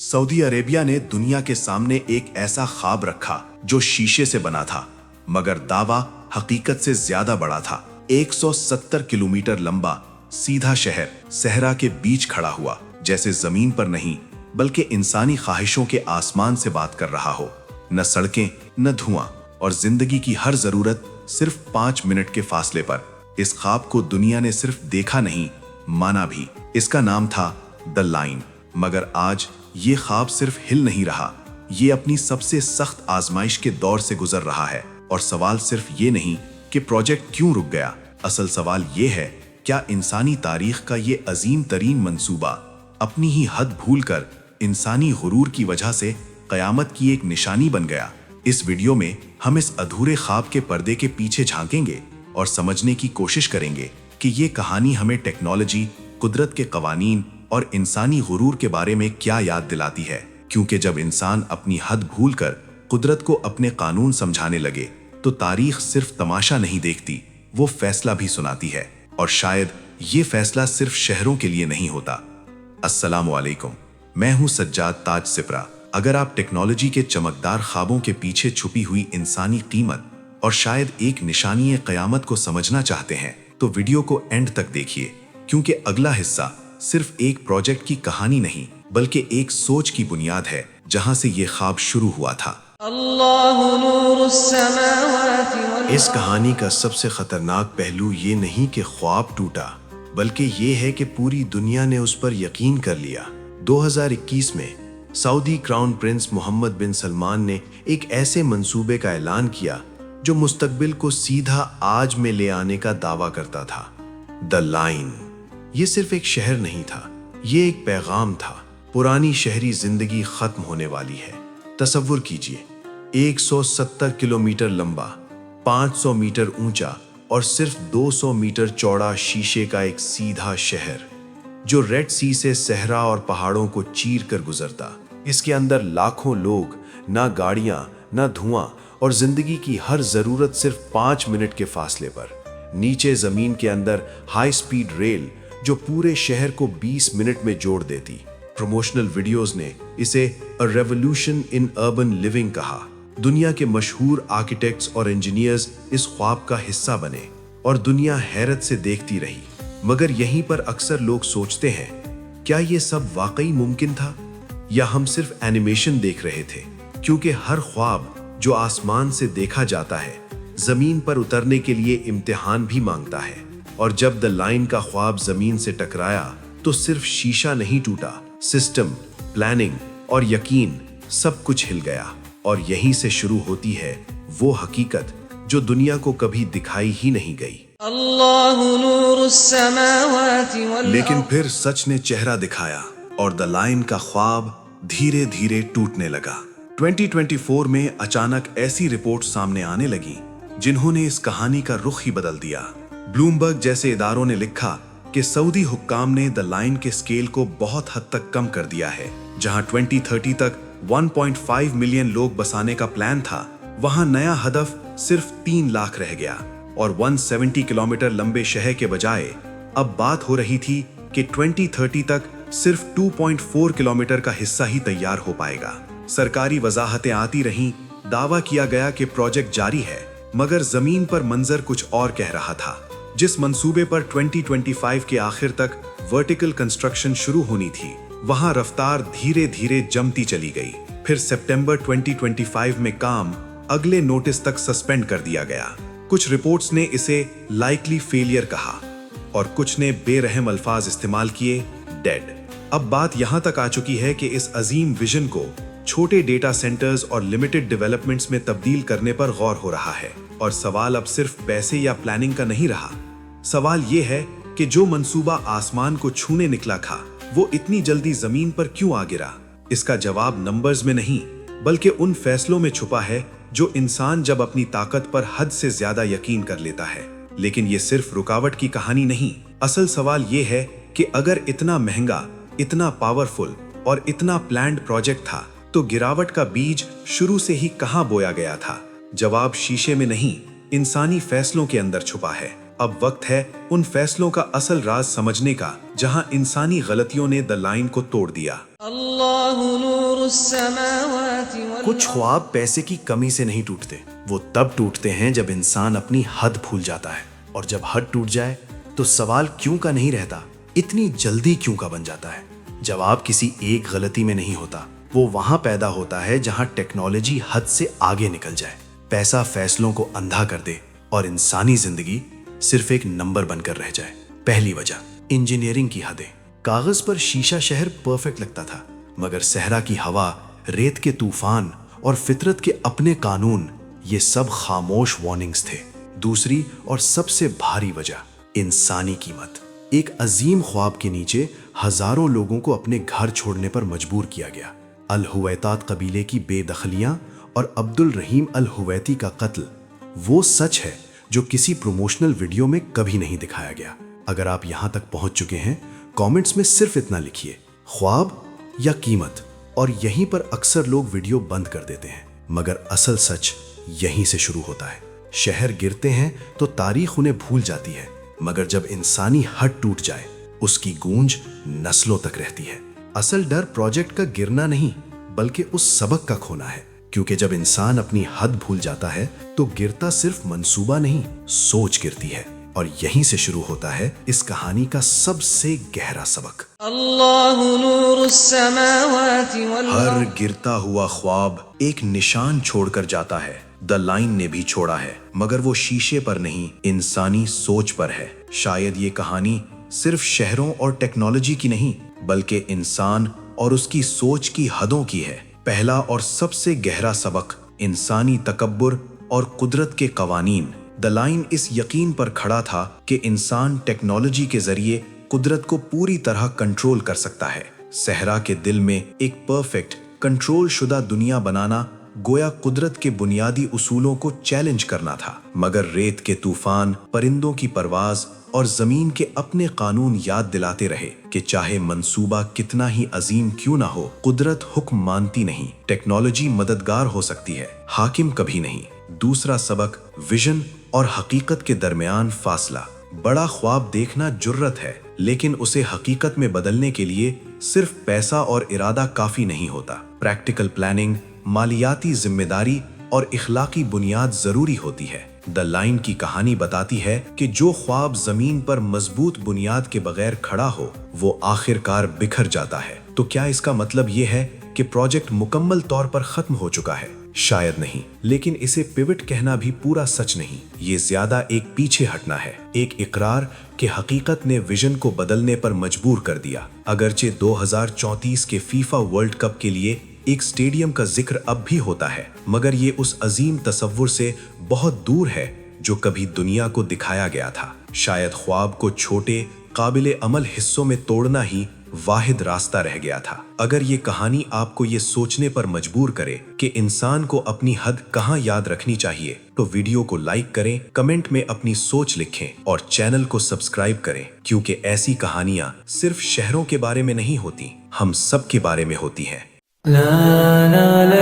Saudi Arabia ने दुनिया के सामने एक ऐसा ख्वाब रखा जो शीशे से बना था, मगर दावा हकीकत से ज्यादा बड़ा था। 170 किलोमीटर लंबा सीधा शहर सहरा के बीच खड़ा हुआ, जैसे जमीन पर नहीं बल्कि इंसानी ख्वाहिशों के आसमान से बात कर रहा हो। न सड़कें, न धुआं, और जिंदगी की हर जरूरत सिर्फ 5 मिनट के फासले पर। इस ख्वाब को दुनिया ने सिर्फ देखा नहीं, माना भी। इसका नाम था द लाइन। मगर आज ये ख्वाब सिर्फ हिल नहीं रहा, ये अपनी सबसे सख्त आजमाइश के दौर से गुजर रहा है। और सवाल सिर्फ ये नहीं कि प्रोजेक्ट क्यों रुक गया, असल सवाल ये है, क्या इंसानी तारीख का ये अजीम तरीन मंसूबा अपनी ही हद भूलकर इंसानी गुरूर की वजह से कयामत की एक निशानी बन गया। इस वीडियो में हम इस अधूरे ख्वाब के पर्दे के पीछे झांकेंगे और समझने की कोशिश करेंगे कि ये कहानी हमें टेक्नोलॉजी, कुदरत के कवानीन और इंसानी गुरूर के बारे में क्या याद दिलाती है। क्योंकि जब इंसान अपनी हद भूलकर कुदरत को अपने कानून समझाने लगे तो तारीख सिर्फ तमाशा नहीं देखती, वो फैसला भी सुनाती है। और शायद ये फैसला सिर्फ शहरों के लिए नहीं होता। अस्सलामु अलैकुम, मैं हूं सज्जाद ताज सिपरा। अगर आप टेक्नोलॉजी के चमकदार ख्वाबों के पीछे छुपी हुई इंसानी कीमत और शायद एक निशानी क़यामत को समझना चाहते हैं तो वीडियो को एंड तक देखिए, क्योंकि अगला हिस्सा सिर्फ एक प्रोजेक्ट की कहानी नहीं बल्कि एक सोच की बुनियाद है जहां से ये ख्वाब शुरू हुआ था। इस कहानी का सबसे खतरनाक पहलू ये नहीं कि ख्वाब टूटा, बल्कि ये है कि पूरी दुनिया ने उस पर यकीन कर लिया। 2021 में सऊदी क्राउन प्रिंस मोहम्मद बिन सलमान ने एक ऐसे मंसूबे का ऐलान किया जो मुस्तकबिल को सीधा आज में ले आने का दावा करता था। The line. ये सिर्फ एक शहर नहीं था, ये एक पैगाम था। पुरानी शहरी जिंदगी खत्म होने वाली है। तसव्वुर कीजिए, 170 किलोमीटर लंबा, 500 मीटर ऊंचा और सिर्फ 200 मीटर चौड़ा शीशे का एक सीधा शहर जो रेड सी से सहरा और पहाड़ों को चीर कर गुजरता। इसके अंदर लाखों लोग, ना गाड़ियां, ना धुआं, और जिंदगी की हर जरूरत सिर्फ 5 मिनट के फासले पर। नीचे जमीन के अंदर हाई स्पीड रेल जो पूरे शहर को 20 मिनट में जोड़ देती। प्रमोशनल वीडियोस ने इसे a revolution in urban living कहा। दुनिया के मशहूर आर्किटेक्ट्स और इंजीनियर्स इस ख्वाब का हिस्सा बने और दुनिया हैरत से देखती रही। मगर यहीं पर अक्सर लोग सोचते हैं, क्या ये सब वाकई मुमकिन था या हम सिर्फ एनिमेशन देख रहे थे? क्योंकि हर ख्वाब जो आसमान से देखा जाता है जमीन पर उतरने के लिए इम्तिहान भी मांगता है। और जब द लाइन का ख्वाब जमीन से टकराया तो सिर्फ शीशा नहीं टूटा, सिस्टम, प्लानिंग और यकीन सब कुछ हिल गया। और यहीं से शुरू होती है वो हकीकत जो दुनिया को कभी दिखाई ही नहीं गई। लेकिन फिर सच ने चेहरा दिखाया और द लाइन का ख्वाब धीरे धीरे टूटने लगा। 2024 में अचानक ऐसी रिपोर्ट सामने आने लगी जिन्होंने इस कहानी का रुख ही बदल दिया। ब्लूमबर्ग जैसे इदारों ने लिखा कि सऊदी हुक्काम ने द लाइन के स्केल को बहुत हद तक कम कर दिया है। जहां 2030 तक 1.5 मिलियन लोग बसाने का प्लान था, वहां नया हदफ सिर्फ 3 लाख रह गया। और 170 किलोमीटर लंबे शहर के बजाय अब बात हो रही थी कि 2030 तक सिर्फ 2.4 किलोमीटर का हिस्सा ही तैयार हो पाएगा। सरकारी वजाहतें आती रहीं, दावा किया गया कि प्रोजेक्ट जारी है, मगर जमीन पर मंजर कुछ और कह रहा था। जिस मंसूबे पर 2025 के आखिर तक वर्टिकल कंस्ट्रक्शन शुरू होनी थी, वहां रफ्तार धीरे धीरे जमती चली गई। फिर सितंबर 2025 में काम अगले नोटिस तक सस्पेंड कर दिया गया। कुछ रिपोर्ट्स ने इसे लाइकली फेलियर कहा और कुछ ने बेरहम अल्फाज इस्तेमाल किए, डेड। अब बात यहां तक आ चुकी है कि इस अजीम विजन को छोटे डेटा सेंटर्स और लिमिटेड डेवलपमेंट्स में तब्दील करने पर गौर हो रहा है। और सवाल अब सिर्फ पैसे या प्लानिंग का नहीं रहा। सवाल ये है कि जो मंसूबा आसमान को छूने निकला था, वो इतनी जल्दी जमीन पर क्यों आ गिरा? इसका जवाब नंबर्स में नहीं बल्कि उन फैसलों में छुपा है जो इंसान जब अपनी ताकत पर हद से ज्यादा यकीन कर लेता है। लेकिन ये सिर्फ रुकावट की कहानी नहीं। असल सवाल ये है कि अगर इतना महंगा, इतना पावरफुल और इतना प्लान्ड प्रोजेक्ट था तो गिरावट का बीज शुरू से ही कहां बोया गया था? जवाब शीशे में नहीं, इंसानी फैसलों के अंदर छुपा है। अब वक्त है उन फैसलों का असल राज समझने का, जहां इंसानी गलतियों ने द लाइन को तोड़ दिया। السماوات والأرض کچھ خواب پیسے کی کمی سے نہیں ٹوٹتے، وہ تب ٹوٹتے ہیں جب انسان اپنی حد بھول جاتا ہے، اور جب حد ٹوٹ جائے تو سوال کیوں کا نہیں رہتا، اتنی جلدی کیوں کا بن جاتا ہے۔ جواب کسی ایک غلطی میں نہیں ہوتا، وہ وہاں پیدا ہوتا ہے جہاں ٹیکنالوجی حد سے آگے نکل جائے، پیسہ فیصلوں کو اندھا کر دے اور انسانی زندگی صرف ایک نمبر بن کر رہ جائے۔ پہلی وجہ، انجینئرنگ کی حدیں۔ کاغذ پر شیشہ شہر پرفیکٹ لگتا تھا، مگر صحرا کی ہوا، ریت کے طوفان اور فطرت کے اپنے قانون، یہ سب خاموش وارننگز تھے۔ دوسری اور سب سے بھاری وجہ، انسانی قیمت۔ ایک عظیم خواب کے نیچے ہزاروں لوگوں کو اپنے گھر چھوڑنے پر مجبور کیا گیا۔ الہویتات قبیلے کی بے دخلیاں اور عبد الرحیم الہویتی کا قتل، وہ سچ ہے جو کسی پروموشنل ویڈیو میں کبھی نہیں دکھایا گیا۔ اگر آپ یہاں تک پہنچ چکے ہیں، کامنٹس میں صرف اتنا لکھیے، خواب یا قیمت، اور یہیں پر اکثر لوگ ویڈیو بند کر دیتے ہیں، مگر اصل سچ یہیں سے شروع ہوتا ہے۔ شہر گرتے ہیں تو تاریخ انہیں بھول جاتی ہے، مگر جب انسانی حد ٹوٹ جائے، اس کی گونج نسلوں تک رہتی ہے۔ اصل ڈر پروجیکٹ کا گرنا نہیں، بلکہ اس سبق کا کھونا ہے، کیونکہ جب انسان اپنی حد بھول جاتا ہے تو گرتا صرف منصوبہ نہیں، سوچ گرتی ہے، اور یہیں سے شروع ہوتا ہے اس کہانی کا سب سے گہرا سبق۔ اللہ نور السماوات ہر والأرض گرتا ہوا خواب ایک نشان چھوڑ کر جاتا ہے۔ دا لائن نے بھی چھوڑا ہے، مگر وہ شیشے پر نہیں، انسانی سوچ پر ہے۔ شاید یہ کہانی صرف شہروں اور ٹیکنالوجی کی نہیں، بلکہ انسان اور اس کی سوچ کی حدوں کی ہے۔ پہلا اور سب سے گہرا سبق، انسانی تکبر اور قدرت کے قوانین۔ دا لائن اس یقین پر کھڑا تھا کہ انسان ٹیکنالوجی کے ذریعے قدرت کو پوری طرح کنٹرول کر سکتا ہے۔ صحرا کے دل میں ایک پرفیکٹ، کنٹرول شدہ دنیا بنانا گویا قدرت کے بنیادی اصولوں کو چیلنج کرنا تھا، مگر ریت کے طوفان، پرندوں کی پرواز اور زمین کے اپنے قانون یاد دلاتے رہے کہ چاہے منصوبہ کتنا ہی عظیم کیوں نہ ہو، قدرت حکم مانتی نہیں۔ ٹیکنالوجی مددگار ہو سکتی ہے، حاکم کبھی نہیں۔ دوسرا سبق، ویژن اور حقیقت کے درمیان فاصلہ۔ بڑا خواب دیکھنا جرت ہے، لیکن اسے حقیقت میں بدلنے کے لیے صرف پیسہ اور ارادہ کافی نہیں ہوتا۔ پریکٹیکل پلاننگ، مالیاتی ذمہ داری اور اخلاقی بنیاد ضروری ہوتی ہے۔ دا لائن کی کہانی بتاتی ہے کہ جو خواب زمین پر مضبوط بنیاد کے بغیر کھڑا ہو، وہ آخر کار بکھر جاتا ہے۔ تو کیا اس کا مطلب یہ ہے کہ پروجیکٹ مکمل طور پر ختم ہو چکا ہے؟ شاید نہیں، لیکن اسے پیوٹ کہنا بھی پورا سچ نہیں۔ یہ زیادہ ایک پیچھے ہٹنا ہے، ایک اقرار کہ حقیقت نے ویژن کو بدلنے پر مجبور کر دیا۔ اگرچہ 2034 کے فیفا ورلڈ کپ کے لیے ایک اسٹیڈیم کا ذکر اب بھی ہوتا ہے، مگر یہ اس عظیم تصور سے بہت دور ہے جو کبھی دنیا کو دکھایا گیا تھا۔ شاید خواب کو چھوٹے، قابل عمل حصوں میں توڑنا ہی واحد راستہ رہ گیا تھا۔ اگر یہ کہانی آپ کو یہ سوچنے پر مجبور کرے کہ انسان کو اپنی حد کہاں یاد رکھنی چاہیے، تو ویڈیو کو لائک کریں، کمنٹ میں اپنی سوچ لکھیں اور چینل کو سبسکرائب کریں، کیونکہ ایسی کہانیاں صرف شہروں کے بارے میں نہیں ہوتی، ہم سب کے بارے میں ہوتی ہیں۔ لا لا لا